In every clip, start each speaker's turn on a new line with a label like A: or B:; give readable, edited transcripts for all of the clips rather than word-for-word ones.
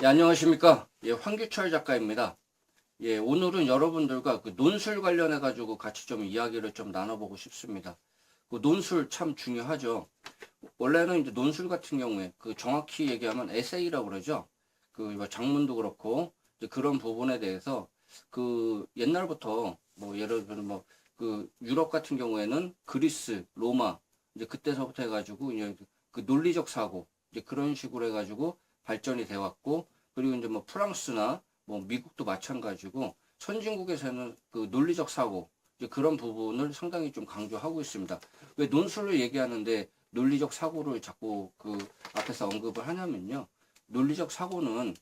A: 예, 안녕하십니까. 예, 황규철 작가입니다. 예, 오늘은 여러분들과 그 논술 관련해 가지고 같이 좀 이야기를 좀 나눠보고 싶습니다. 그 논술 참 중요하죠. 원래는 이제 논술 같은 경우에 그 정확히 얘기하면 에세이라고 그러죠. 그뭐 장문도 그렇고 이제 그런 부분에 대해서 그 옛날부터 뭐 예를 들면 뭐 그 유럽 같은 경우에는 그리스, 로마 이제 그때서부터 해가지고 이제 그 논리적 사고 이제 그런 식으로 해가지고 발전이 돼 왔고, 그리고 이제 뭐 프랑스나 뭐 미국도 마찬가지고 선진국에서는 그 논리적 사고 이제 그런 부분을 상당히 좀 강조하고 있습니다. 왜 논술을 얘기하는데 논리적 사고를 자꾸 그 앞에서 언급을 하냐면요. 논리적 사고는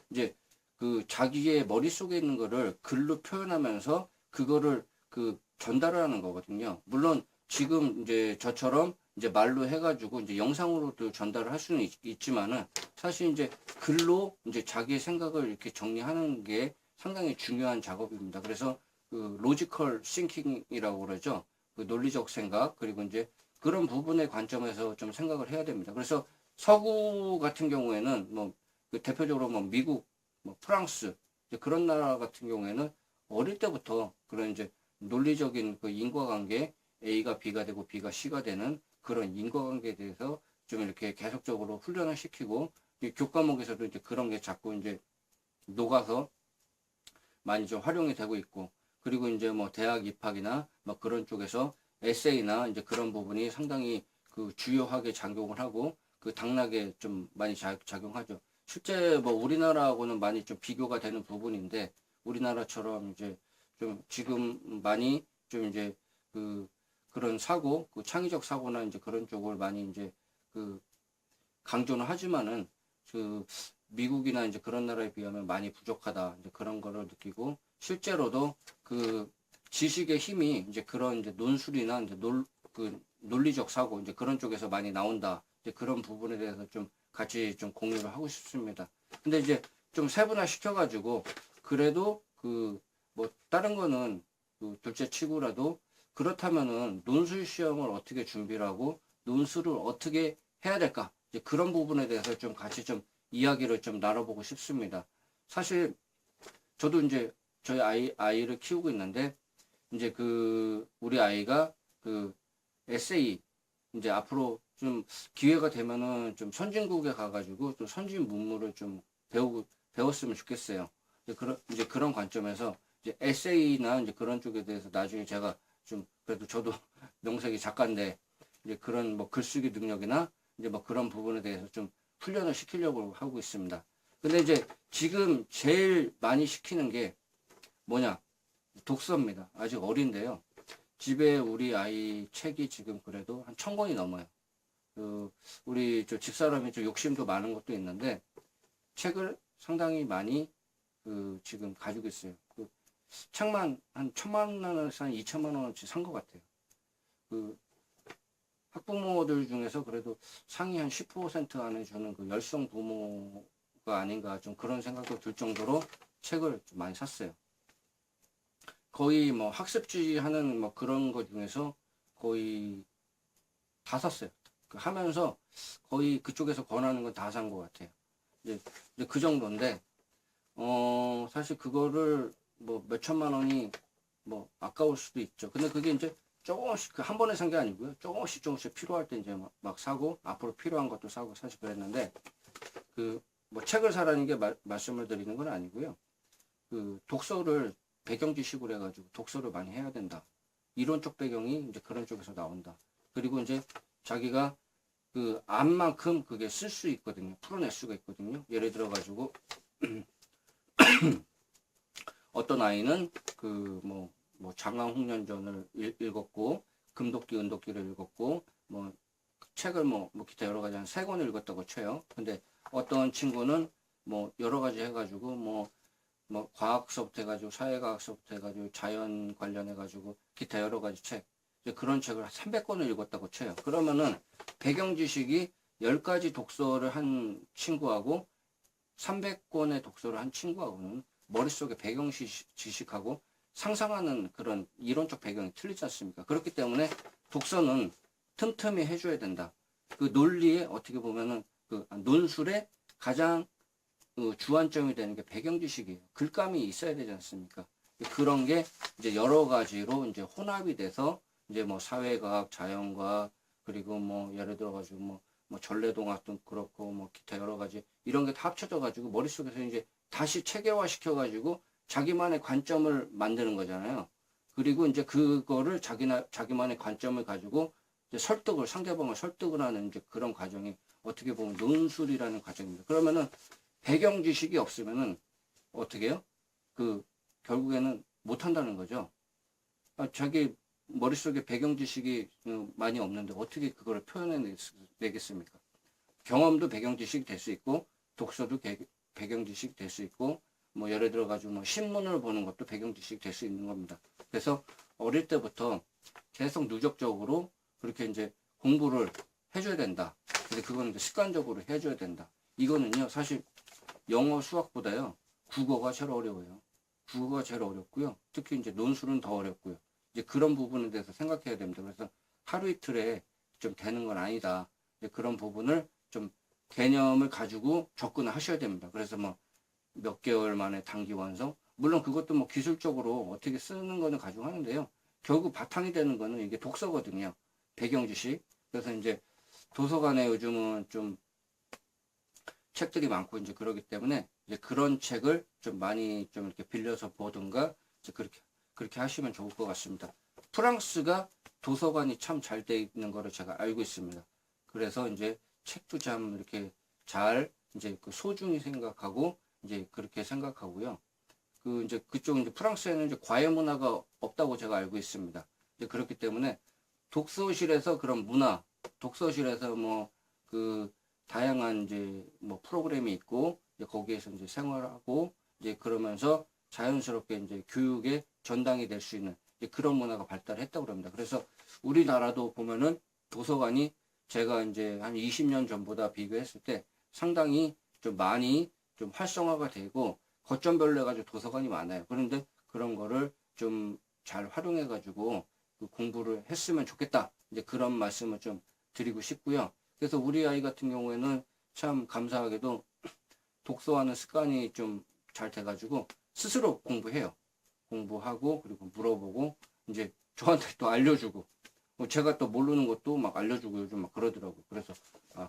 A: 이제 그 자기의 머릿속에 있는 거를 글로 표현하면서 그거를 그 전달을 하는 거거든요. 물론 지금 이제 저처럼 이제 말로 해가지고 이제 영상으로도 전달을 할 수는 있지만은 사실 이제 글로 이제 자기의 생각을 이렇게 정리하는 게 상당히 중요한 작업입니다. 그래서 그 로지컬 싱킹이라고 그러죠. 그 논리적 생각, 그리고 이제 그런 부분의 관점에서 좀 생각을 해야 됩니다. 그래서 서구 같은 경우에는 뭐그 대표적으로 뭐 미국, 뭐 프랑스 그런 나라 같은 경우에는 어릴 때부터 그런 이제 논리적인 그 인과관계 A가 B가 되고 B가 C가 되는 그런 인과관계에 대해서 좀 이렇게 계속적으로 훈련을 시키고 교과목에서도 이제 그런 게 자꾸 이제 녹아서 많이 좀 활용이 되고 있고, 그리고 이제 뭐 대학 입학이나 뭐 그런 쪽에서 에세이나 이제 그런 부분이 상당히 그 주요하게 작용을 하고 그 당락에 좀 많이 작용하죠. 실제 뭐 우리나라하고는 많이 좀 비교가 되는 부분인데, 우리나라처럼 이제 좀 지금 많이 좀 이제 그 그런 사고, 그 창의적 사고나 이제 그런 쪽을 많이 이제 그 강조는 하지만은 그 미국이나 이제 그런 나라에 비하면 많이 부족하다. 이제 그런 거를 느끼고, 실제로도 그 지식의 힘이 이제 그런 이제 논술이나 이제 그 논리적 사고 이제 그런 쪽에서 많이 나온다. 이제 그런 부분에 대해서 좀 같이 좀 공유를 하고 싶습니다. 근데 이제 좀 세분화 시켜가지고 그래도 그 뭐 다른 거는 그 둘째 치고라도 그렇다면은 논술 시험을 어떻게 준비를 하고 논술을 어떻게 해야 될까? 이제 그런 부분에 대해서 좀 같이 좀 이야기를 좀 나눠보고 싶습니다. 사실 저도 이제 저희 아이를 키우고 있는데, 이제 그 우리 아이가 그 에세이 이제 앞으로 좀 기회가 되면은 좀 선진국에 가가지고 또 선진 문물을 좀 배웠으면 좋겠어요. 이제 그런 관점에서 이제 에세이나 이제 그런 쪽에 대해서 나중에 제가 좀 그래도 저도 명색이 작가인데 이제 그런 뭐 글쓰기 능력이나 이제 뭐 그런 부분에 대해서 좀 훈련을 시키려고 하고 있습니다. 근데 이제 지금 제일 많이 시키는 게 뭐냐? 독서입니다. 아직 어린데요. 집에 우리 아이 책이 지금 그래도 한 1000권이 넘어요. 그 우리 저 집사람이 좀 욕심도 많은 것도 있는데 책을 상당히 많이 그 지금 가지고 있어요. 그 책만 한 1000만 원에서 한 2천만 원어치 산 것 같아요. 그 학부모들 중에서 그래도 상위 한 10% 안에 주는 그 열성 부모가 아닌가 좀 그런 생각도 들 정도로 책을 좀 많이 샀어요. 거의 뭐 학습지 하는 뭐 그런 거 중에서 거의 다 샀어요. 그 하면서 거의 그쪽에서 권하는 건 다 산 것 같아요. 이제 그 정도인데, 사실 그거를 뭐 몇천만 원이 뭐 아까울 수도 있죠. 근데 그게 이제 조금씩 그 한 번에 산 게 아니고요. 조금씩 조금씩 필요할 때 이제 막 사고 앞으로 필요한 것도 사고 사실 그랬는데, 그 뭐 책을 사라는 게 말씀을 드리는 건 아니고요. 그 독서를 배경 지식으로 해가지고 독서를 많이 해야 된다. 이론적 배경이 이제 그런 쪽에서 나온다. 그리고 이제 자기가 그 암만큼 그게 쓸 수 있거든요. 풀어낼 수가 있거든요. 예를 들어가지고 어떤 아이는 그 뭐 장강홍련전을 읽었고 금도끼 은도끼를 읽었고 뭐 책을 뭐 기타 여러 가지 한 3권을 읽었다고 쳐요. 근데 어떤 친구는 뭐 여러 가지 해가지고 뭐 과학서부터 해가지고 사회과학서부터 해가지고 자연 관련해가지고 기타 여러 가지 책 이제 그런 책을 300권을 읽었다고 쳐요. 그러면은 배경 지식이 10가지 독서를 한 친구하고 300권의 독서를 한 친구하고는 머릿속에 배경 지식하고 상상하는 그런 이론적 배경이 틀리지 않습니까? 그렇기 때문에 독서는 틈틈이 해줘야 된다. 그 논리에 어떻게 보면은 그 논술의 가장 주안점이 되는 게 배경 지식이에요. 글감이 있어야 되지 않습니까? 그런 게 이제 여러 가지로 이제 혼합이 돼서 이제 뭐 사회과학, 자연과학, 그리고 뭐 예를 들어 가지고 뭐 전래동화도 그렇고 뭐 기타 여러 가지 이런 게 다 합쳐져 가지고 머릿속에서 이제 다시 체계화 시켜 가지고 자기만의 관점을 만드는 거잖아요. 그리고 이제 그거를 자기만의 관점을 가지고 이제 상대방을 설득을 하는 이제 그런 과정이 어떻게 보면 논술이라는 과정입니다. 그러면은 배경 지식이 없으면은 어떻게 해요? 결국에는 못 한다는 거죠. 자기 머릿속에 배경 지식이 많이 없는데 어떻게 그걸 표현해내겠습니까? 경험도 배경 지식이 될 수 있고, 독서도 배경 지식이 될 수 있고, 뭐 예를 들어 가지고 뭐 신문을 보는 것도 배경 지식이 될 수 있는 겁니다. 그래서 어릴 때부터 계속 누적적으로 그렇게 이제 공부를 해줘야 된다. 근데 그거는 이제 습관적으로 해줘야 된다. 이거는요, 사실 영어, 수학보다요, 국어가 제일 어려워요. 국어가 제일 어렵고요. 특히 이제 논술은 더 어렵고요. 이제 그런 부분에 대해서 생각해야 됩니다. 그래서 하루 이틀에 좀 되는 건 아니다. 이제 그런 부분을 좀 개념을 가지고 접근을 하셔야 됩니다. 그래서 뭐 몇 개월 만에 단기 완성. 물론 그것도 뭐 기술적으로 어떻게 쓰는 거는 가지고 하는데요. 결국 바탕이 되는 거는 이게 독서거든요. 배경 지식. 그래서 이제 도서관에 요즘은 좀 책들이 많고 이제 그러기 때문에 이제 그런 책을 좀 많이 좀 이렇게 빌려서 보든가 이제 그렇게 하시면 좋을 것 같습니다. 프랑스가 도서관이 참 잘 돼 있는 거를 제가 알고 있습니다. 그래서 이제 책도 참 이렇게 잘 이제 소중히 생각하고 이제 그렇게 생각하고요. 이제 그쪽 이제 프랑스에는 이제 과외 문화가 없다고 제가 알고 있습니다. 이제 그렇기 때문에 독서실에서 그런 문화, 독서실에서 다양한 이제 뭐 프로그램이 있고 이제 거기에서 이제 생활하고 이제 그러면서 자연스럽게 이제 교육의 전당이 될 수 있는 이제 그런 문화가 발달했다고 합니다. 그래서 우리나라도 보면은 도서관이 제가 이제 한 20년 전보다 비교했을 때 상당히 좀 많이 좀 활성화가 되고 거점별로 해가지고 도서관이 많아요. 그런데 그런 거를 좀 잘 활용해가지고 공부를 했으면 좋겠다. 이제 그런 말씀을 좀 드리고 싶고요. 그래서 우리 아이 같은 경우에는 참 감사하게도 독서하는 습관이 좀 잘 돼가지고 스스로 공부해요. 공부하고 그리고 물어보고 이제 저한테 또 알려주고 제가 또 모르는 것도 막 알려주고 요즘 막 그러더라고요.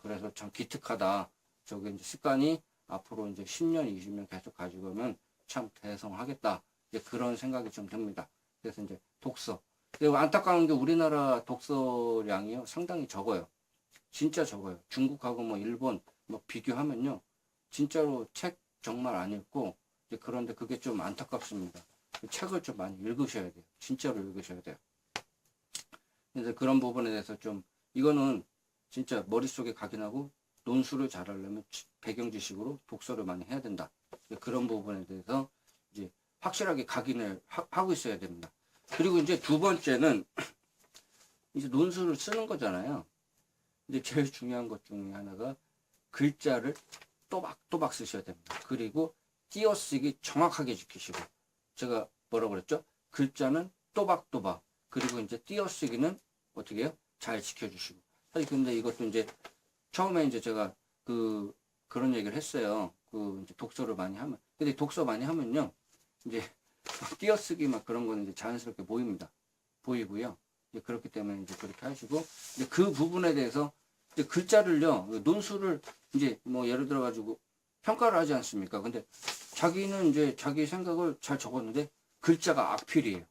A: 그래서 참 기특하다. 저게 이제 습관이 앞으로 이제 10년, 20년 계속 가지고 가면 참 대성하겠다. 이제 그런 생각이 좀 듭니다. 그래서 이제 독서. 그리고 안타까운 게 우리나라 독서량이요. 상당히 적어요. 진짜 적어요. 중국하고 뭐 일본 뭐 비교하면요. 진짜로 책 정말 안 읽고 그런데 그게 좀 안타깝습니다. 책을 좀 많이 읽으셔야 돼요. 진짜로 읽으셔야 돼요. 그래서 그런 부분에 대해서 좀 이거는 진짜 머릿속에 각인하고 논술을 잘하려면 배경 지식으로 독서를 많이 해야 된다. 그런 부분에 대해서 이제 확실하게 각인을 하고 있어야 됩니다. 그리고 이제 두 번째는 이제 논술을 쓰는 거잖아요. 근데 제일 중요한 것 중에 하나가 글자를 또박또박 쓰셔야 됩니다. 그리고 띄어쓰기 정확하게 지키시고 제가 뭐라고 그랬죠? 글자는 또박또박 그리고 이제 띄어쓰기는 어떻게 해요? 잘 지켜주시고 사실 근데 이것도 이제 처음에 이제 제가 그런 얘기를 했어요. 이제 독서를 많이 하면 근데 독서 많이 하면요 이제 띄어쓰기 막 그런 거는 이제 자연스럽게 보이고요. 이제 그렇기 때문에 이제 그렇게 하시고 이제 그 부분에 대해서 이제 글자를요 논술을 이제 뭐 예를 들어 가지고 평가를 하지 않습니까? 근데 자기는 이제 자기 생각을 잘 적었는데 글자가 악필이에요.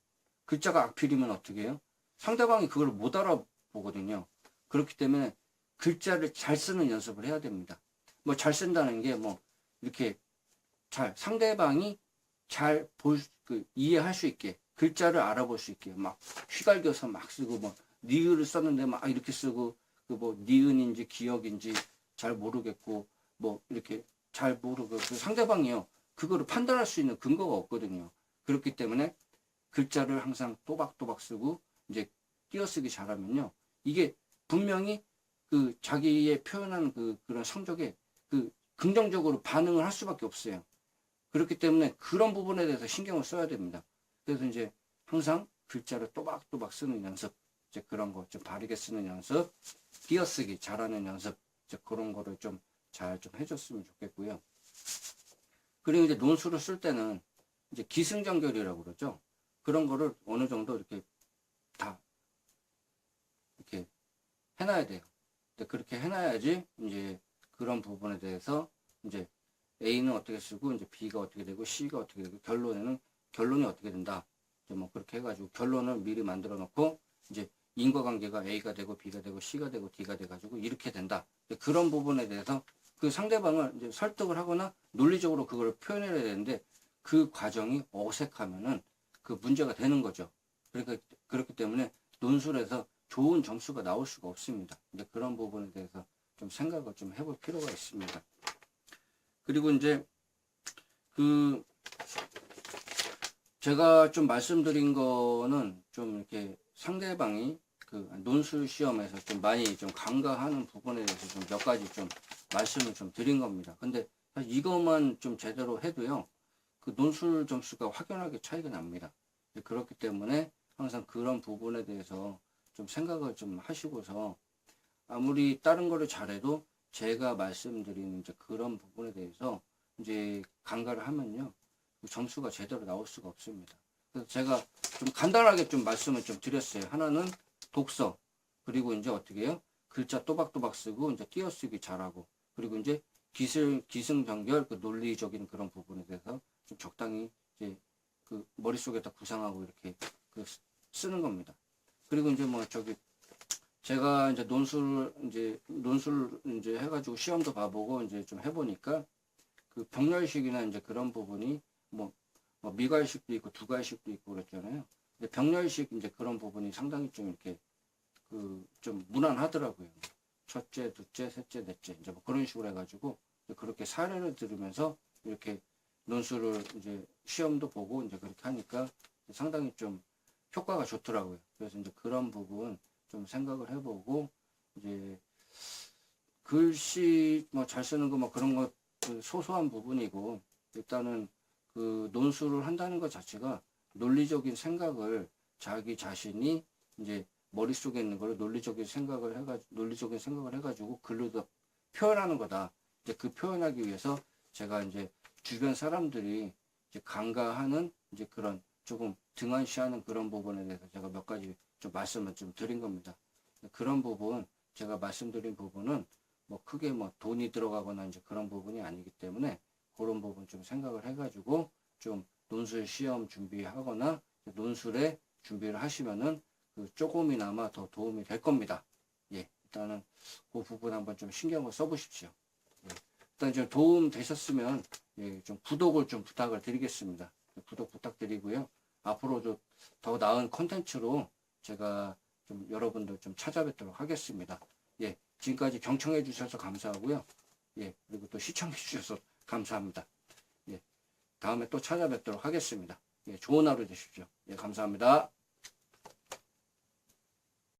A: 글자가 악필이면 어떻게 해요? 상대방이 그걸 못 알아보거든요. 그렇기 때문에 글자를 잘 쓰는 연습을 해야 됩니다. 뭐 잘 쓴다는 게 뭐 이렇게 상대방이 잘 이해할 수 있게 글자를 알아볼 수 있게 막 휘갈겨서 막 쓰고 뭐 니을을 썼는데 막 이렇게 쓰고 뭐 니은인지 기역인지 잘 모르겠고 뭐 이렇게 잘 모르고 상대방이요 그거를 판단할 수 있는 근거가 없거든요. 그렇기 때문에 글자를 항상 또박또박 쓰고 이제 띄어쓰기 잘하면요 이게 분명히 자기의 표현하는 그런 성적에 긍정적으로 반응을 할 수밖에 없어요. 그렇기 때문에 그런 부분에 대해서 신경을 써야 됩니다. 그래서 이제 항상 글자를 또박또박 쓰는 연습, 이제 그런 거 좀 바르게 쓰는 연습, 띄어쓰기 잘하는 연습, 이제 그런 거를 좀 잘 좀 해줬으면 좋겠고요. 그리고 이제 논술을 쓸 때는 이제 기승전결이라고 그러죠. 그런 거를 어느 정도 이렇게 다 이렇게 해놔야 돼요. 근데 그렇게 해놔야지 이제 그런 부분에 대해서 이제 A는 어떻게 쓰고 이제 B가 어떻게 되고 C가 어떻게 되고 결론이 어떻게 된다. 이제 뭐 그렇게 해가지고 결론을 미리 만들어 놓고 이제 인과관계가 A가 되고 B가 되고 C가 되고 D가 돼가지고 이렇게 된다. 그런 부분에 대해서 그 상대방을 이제 설득을 하거나 논리적으로 그걸 표현해야 되는데 그 과정이 어색하면은 그 문제가 되는 거죠. 그러니까 그렇기 때문에 논술에서 좋은 점수가 나올 수가 없습니다. 근데 그런 부분에 대해서 좀 생각을 좀 해볼 필요가 있습니다. 그리고 이제 그 제가 좀 말씀드린 거는 좀 이렇게 상대방이 그 논술 시험에서 좀 많이 좀 간과하는 부분에 대해서 좀 몇 가지 좀 말씀을 좀 드린 겁니다. 근데 사실 이것만 좀 제대로 해도요, 그 논술 점수가 확연하게 차이가 납니다. 그렇기 때문에 항상 그런 부분에 대해서 좀 생각을 좀 하시고서 아무리 다른 거를 잘해도 제가 말씀드리는 이제 그런 부분에 대해서 이제 간과를 하면요, 점수가 제대로 나올 수가 없습니다. 그래서 제가 좀 간단하게 좀 말씀을 좀 드렸어요. 하나는 독서, 그리고 이제 어떻게 해요? 글자 또박또박 쓰고 이제 띄어쓰기 잘하고, 그리고 이제 기승전결, 그 논리적인 그런 부분에 대해서 좀 적당히 이제 그 머릿속에다 구상하고 이렇게 그 쓰는 겁니다. 그리고 이제 뭐 저기 제가 이제 논술 이제 해가지고 시험도 봐보고 이제 좀 해보니까 그 병렬식이나 이제 그런 부분이 뭐 미괄식도 있고 두괄식도 있고 그랬잖아요. 근데 병렬식 이제 그런 부분이 상당히 좀 이렇게 그 좀 무난하더라고요. 첫째, 둘째, 셋째, 넷째 이제 뭐 그런 식으로 해가지고 그렇게 사례를 들으면서 이렇게 논술을 이제 시험도 보고 이제 그렇게 하니까 상당히 좀 효과가 좋더라고요. 그래서 이제 그런 부분 좀 생각을 해보고 이제 글씨 뭐 잘 쓰는 거 뭐 그런 거 그 소소한 부분이고 일단은 그 논술을 한다는 것 자체가 논리적인 생각을 자기 자신이 이제 머릿속에 있는 걸 논리적인 생각을 해가지고 글로 표현하는 거다. 이제 그 표현하기 위해서 제가 이제 주변 사람들이 이제 간과하는 이제 그런 조금 등한시하는 그런 부분에 대해서 제가 몇 가지 좀 말씀을 좀 드린 겁니다. 그런 부분, 제가 말씀드린 부분은 뭐 크게 뭐 돈이 들어가거나 이제 그런 부분이 아니기 때문에 그런 부분 좀 생각을 해가지고 좀 논술 시험 준비하거나 논술에 준비를 하시면은 그 조금이나마 더 도움이 될 겁니다. 예, 일단은 그 부분 한번 좀 신경을 써보십시오. 예, 일단 좀 도움 되셨으면 예, 좀 구독을 좀 부탁을 드리겠습니다. 구독 부탁드리고요. 앞으로도 더 나은 컨텐츠로 제가 좀 여러분들 좀 찾아뵙도록 하겠습니다. 예, 지금까지 경청해 주셔서 감사하고요. 예, 그리고 또 시청해 주셔서 감사합니다. 예, 다음에 또 찾아뵙도록 하겠습니다. 예, 좋은 하루 되십시오. 예, 감사합니다.